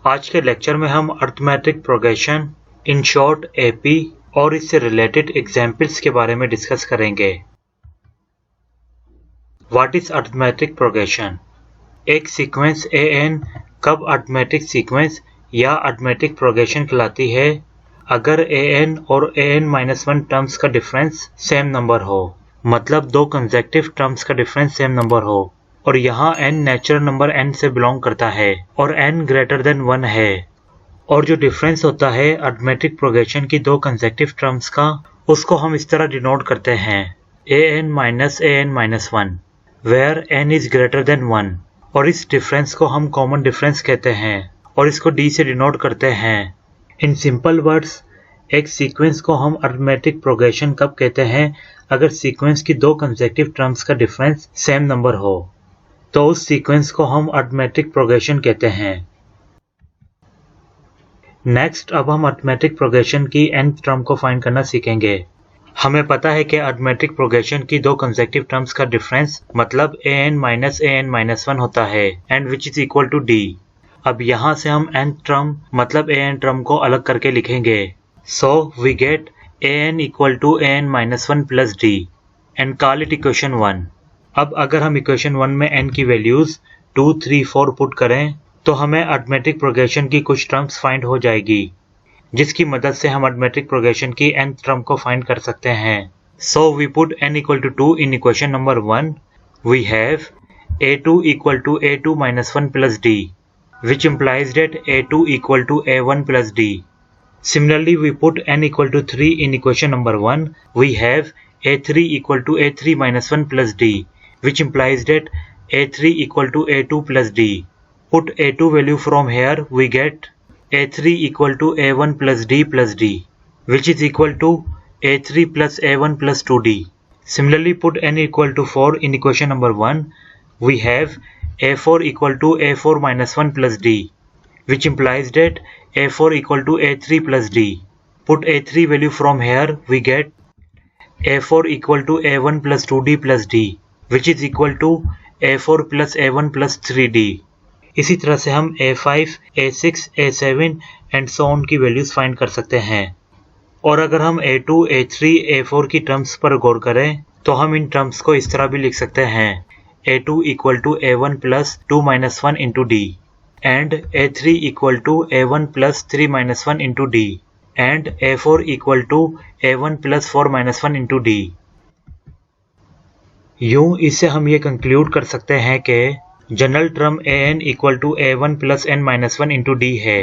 आज के लेक्चर में हम arithmetic progression, in short AP और इससे रिलेटेड एग्जाम्पल्स के बारे में डिस्कस करेंगे। What is arithmetic progression? एक सीक्वेंस an कब अरिथमेटिक सीक्वेंस या अरिथमेटिक प्रोग्रेशन कहलाती है अगर an और an-1 टर्म्स का डिफरेंस सेम नंबर हो, मतलब दो कंसेक्यूटिव टर्म्स का डिफरेंस सेम नंबर हो और यहाँ n नेचुरल नंबर n से बिलोंग करता है और n ग्रेटर देन 1 है और जो डिफरेंस होता है अरिथमेटिक प्रोग्रेशन की दो कंसेक्यूटिव टर्म्स का, उसको हम इस तरह डिनोट करते हैं an-1 where n is greater than 1 और इस डिफरेंस को हम कॉमन डिफरेंस कहते हैं और इसको d से डिनोट करते हैं। इन सिंपल वर्ड्स, एक सीक्वेंस को हम अरिथमेटिक प्रोग्रेशन कब कहते हैं अगर सीक्वेंस की दो कंसेक्यूटिव टर्म्स का डिफरेंस सेम नंबर हो, तो उस सीक्वेंस को हम अरिथमेटिक प्रोग्रेशन कहते हैं। नेक्स्ट, अब हम अरिथमेटिक प्रोग्रेशन की nth टर्म को फाइंड करना सीखेंगे। हमें पता है कि अरिथमेटिक प्रोग्रेशन की दो कंसेक्यूटिव टर्म्स का डिफरेंस मतलब an-1 होता है and which is equal to d। अब यहाँ से हम nth टर्म मतलब an टर्म को अलग करके लिखेंगे। So we get an equal to an-1 plus d and call it equation 1। अब अगर हम इक्वेशन 1 में n की वैल्यूज 2, 3, 4 पुट करें तो हमें अरिथमेटिक प्रोग्रेशन की कुछ टर्म्स फाइंड हो जाएगी, जिसकी मदद से हम अरिथमेटिक प्रोग्रेशन की nth टर्म को फाइंड कर सकते हैं। So we put n equal to 2 in equation number 1। We have a2 equal to a2-1 plus d which implies that a2 equal to a1 plus d. Similarly, we put n equal to 3 in equation number 1. We have a3 equal to a3-1 plus d, which implies that a3 equal to a2 plus d. Put a2 value from here, we get a3 equal to a1 plus d, which is equal to a3 plus a1 plus 2d. Similarly, put n equal to 4 in equation number 1. We have a4 equal to a4-1 plus d, which implies that a4 equal to a3 plus d. Put a3 value from here, we get a4 equal to a1 plus 2d plus d, which is equal to a4 plus a1 plus 3d. इसी तरह से हम a5, a6, a7 and so on की values find कर सकते हैं। और अगर हम a2, a3, a4 की टर्म्स पर गौर करें तो हम इन टर्म्स को इस तरह भी लिख सकते हैं a2 equal to a1 plus 2-1 into d and a3 equal to a1 plus 3-1 into d and a4 equal to a1 plus 4-1 into d। यूं इससे हम ये कंक्लूड कर सकते हैं कि general term an equal to a1 plus n-1 into d है,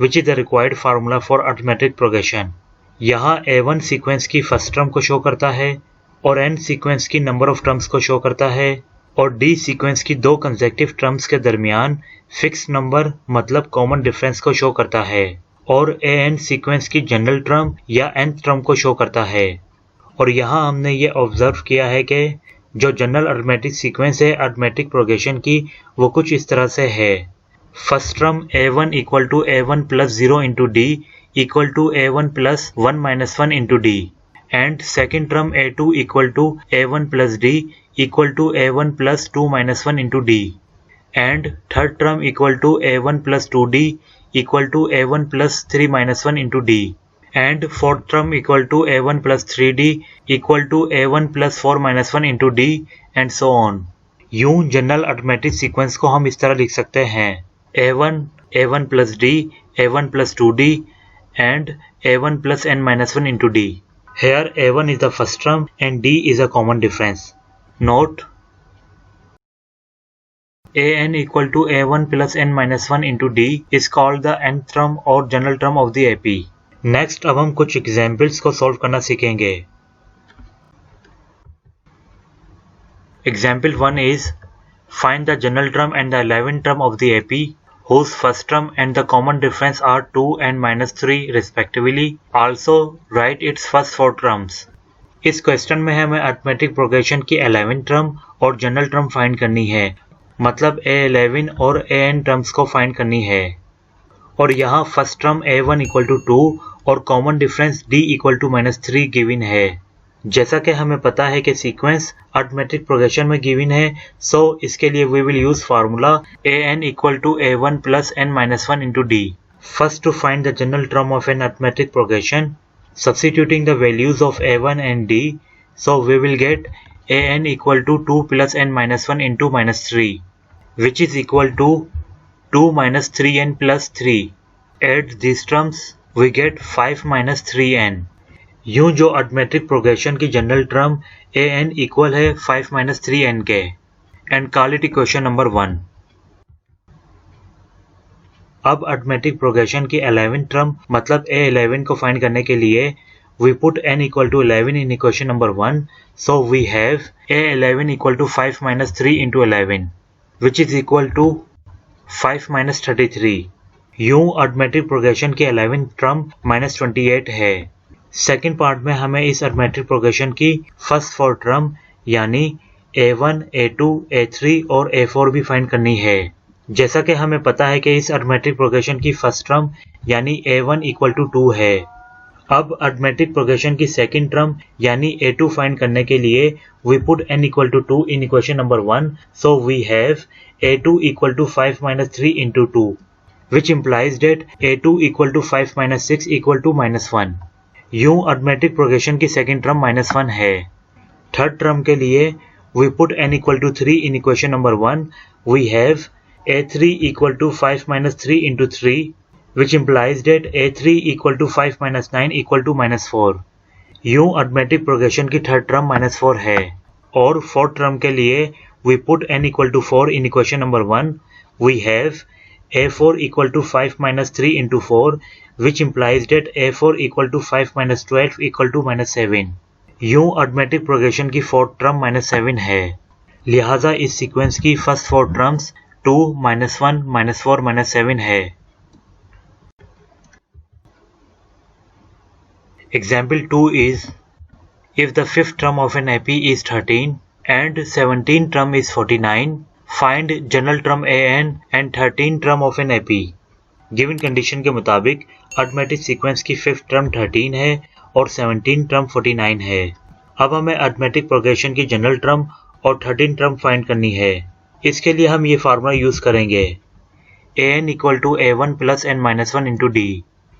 which is the required formula for arithmetic progression। यहाँ a1 सीक्वेंस की फर्स्ट टर्म को शो करता है और n सीक्वेंस की नंबर ऑफ टर्म्स को शो करता है और d सीक्वेंस की दो कंसेक्यूटिव टर्म्स के दरमियान फिक्स नंबर मतलब कॉमन डिफरेंस को शो करता है और an सीक्वेंस की जनरल टर्म या nth टर्म को शो करता है। और यहाँ हमने ये ऑब्जर्व किया है कि जो जनरल अरिथमेटिक सीक्वेंस है अरिथमेटिक प्रोग्रेशन की, वो कुछ इस तरह से है। First term a1 equal to a1 plus 0 into d equal to a1 plus 1-1 into d and second term a2 equal to a1 plus d equal to a1 plus 2-1 into d and third term equal to a1 plus 2d equal to a1 plus 3-1 into d and fourth term equal to a1 plus 3d equal to a1 plus 4-1 into d and so on। यूं general arithmetic sequence को हम इस तरह लिख सकते हैं a1 plus d, a1 plus 2d and a1 plus n-1 into d। Here a1 is the first term and d is a common difference. Note: an equal to a1 plus n-1 into d is called the nth term or general term of the AP. Next, अब हम कुछ examples को solve करना सीखेंगे। Example 1 is find the general term and the 11th term of the AP whose first term and the common difference are 2 and -3 respectively. Also write its first four terms. इस question में हमें arithmetic progression की 11th term और general term find करनी है, मतलब a11 और an terms को फाइंड करनी है। और यहाँ first term a1 equal to 2 और common difference d equal to -3 given है, जैसा कि हमें पता है कि सीक्वेंस अरिथमेटिक प्रोग्रेशन में गिवन है, सो इसके लिए we will use formula an equal to a1 plus n minus 1 into d. First, to find the general term of an arithmetic progression, substituting the values of a1 and d, so we will get an equal to 2 plus n minus 1 into minus 3, which is equal to 2 minus 3n plus 3. Add these terms, we get 5 minus 3n. यूं जो arithmetic progression की general term an equal है 5 minus 3n के, and call it equation number 1. अब arithmetic progression की 11th term मतलब a11 को find करने के लिए we put n equal to 11 in equation number 1, so we have a11 equal to 5 minus 3 into 11, which is equal to 5 minus 33. यूं arithmetic progression की 11th term minus 28 है. Second part में हमें इस अरिथमेटिक प्रोग्रेशन की फर्स्ट 4 टर्म यानी a1, a2, a3 और a4 भी फाइंड करनी है. जैसा कि हमें पता है कि इस अरिथमेटिक प्रोग्रेशन की फर्स्ट टर्म यानी a1 इक्वल टू 2 है. अब अरिथमेटिक प्रोग्रेशन की सेकेंड टर्म यानी a2 फाइंड करने के लिए we put n equal to 2 in equation number 1, so we have a2 equal to 5 minus 3 into 2, which implies that a2 equal to 5 minus 6 equal to minus 1. यूं arithmetic progression की second term -1 है. Third term के लिए we put n equal to 3 in equation number 1, we have a3 equal to 5 minus 3 into 3, which implies that a3 equal to 5 minus 9 equal to -4. यूं arithmetic progression की third term -4 है. और fourth term के लिए we put n equal to 4 in equation number 1, we have a4 equal to 5 minus 3 into 4, which implies that a4 equal to 5 minus 12 equal to -7. यूं arithmetic progression की fourth term -7 है. लिहाजा इस sequence की first 4 terms 2, -1, -4, -7 है. Example 2 is, if the fifth term of an AP is 13 and 17th term is 49, find general term an and 13th term of an AP. Given condition के मुताबिक arithmetic sequence की fifth term 13 है और 17th term 49 है. अब हमें arithmetic progression की general term और 13th टर्म फाइंड करनी है. इसके लिए हम ये फार्मूला यूज करेंगे an equal to a1 plus n minus 1 into d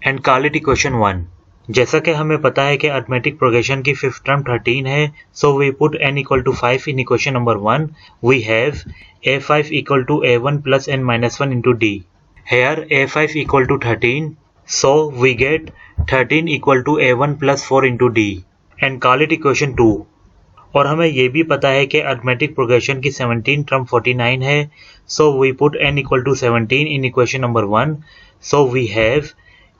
and call it equation 1. जैसा कि हमें पता है कि अरिथमेटिक प्रोग्रेशन की फिफ्थ टर्म 13 है, so we put n equal to 5 in equation number 1. We have a5 equal to a1 plus n minus 1 into d. Here a5 equal to 13, so we get 13 equal to a1 plus 4 into d and call it equation 2. और हमें ये भी पता है कि arithmetic progression की 17th term 49 है, so we put n equal to 17 in equation number 1, so we have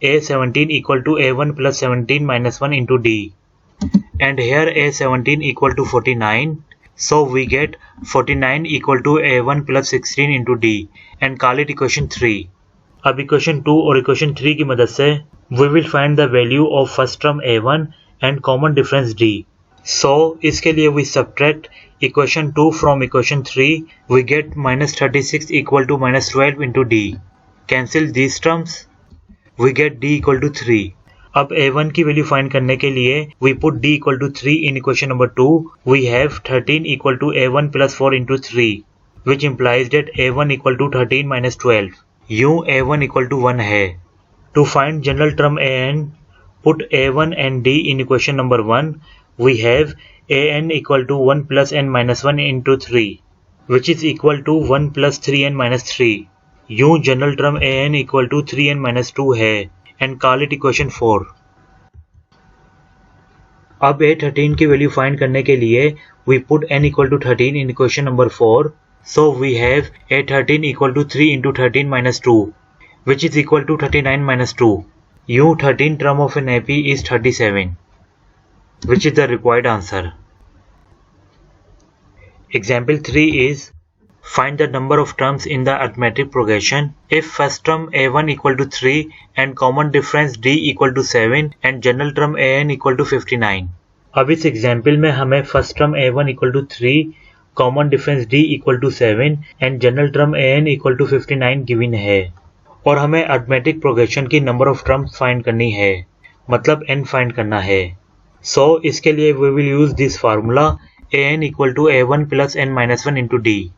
a17 equal to a1 plus 17 minus 1 into d, and here a17 equal to 49, so we get 49 equal to a1 plus 16 into d and call it equation 3. अब equation 2 और equation 3 की मदद से we will find the value of first term a1 and common difference d. So इसके लिए we subtract equation 2 from equation 3, we get -36 equal to -12 into d. Cancel these terms, we get d equal to 3. अब a1 की value find करने के लिए we put d equal to 3 in equation number 2, we have 13 equal to a1 plus 4 into 3, which implies that a1 equal to 13 minus 12. यूं a1 equal to 1 है. To find general term an, put a1 and d in equation number 1, we have an equal to 1 plus n minus 1 into 3, which is equal to 1 plus 3n minus 3. यूं general term an equal to 3n minus 2 है and call it equation 4. अब a13 की value find करने के लिए we put n equal to 13 in equation number 4, so we have a13 equal to 3 into 13 minus 2, which is equal to 39 minus 2. यूं 13 term of an AP is 37, which is the required answer. Example 3 is, find the number of terms in the arithmetic progression if first term a1 equal to 3 and common difference d equal to 7 and general term an equal to 59. अब इस example में हमें first term a1 equal to 3, common difference d equal to 7 and general term an equal to 59 given है और हमें arithmetic progression की number of terms find करनी है, मतलब n फाइंड करना है. So इसके लिए we will use this formula an equal to a1 plus n minus 1 into d.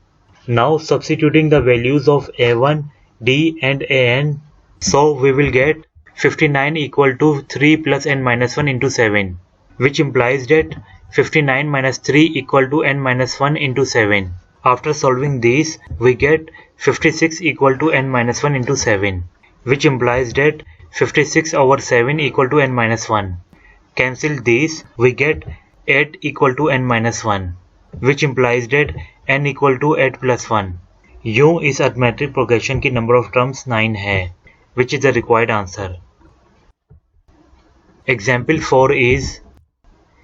Now substituting the values of a1, d and an, so we will get 59 equal to 3 plus n minus 1 into 7, which implies that 59 minus 3 equal to n minus 1 into 7. After solving these, we get 56 equal to n minus 1 into 7, which implies that 56 over 7 equal to n minus 1. Cancel these, we get 8 equal to n minus 1, which implies that n equal to 8 plus 1. यूं इस arithmetic progression की number of terms 9 है, which is the required answer. Example 4 is,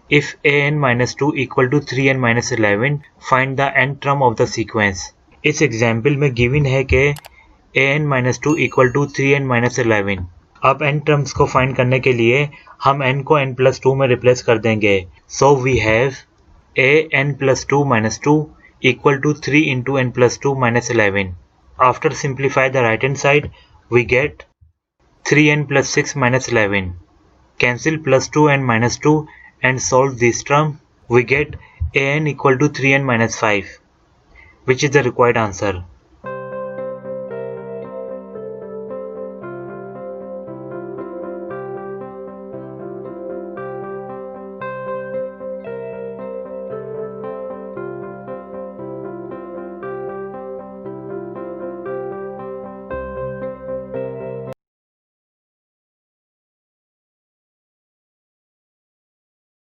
if an minus 2 equal to 3n minus 11, find the nth term of the sequence. इस example में given है कि an minus 2 equal to 3n minus 11. अब n terms को find करने के लिए हम n को n plus 2 में replace कर देंगे. So we have a n plus 2 minus 2 equal to 3 into n plus 2 minus 11. After simplify the right hand side, we get 3n plus 6 minus 11. Cancel plus 2n minus 2 and solve this term. We get an equal to 3n minus 5, which is the required answer.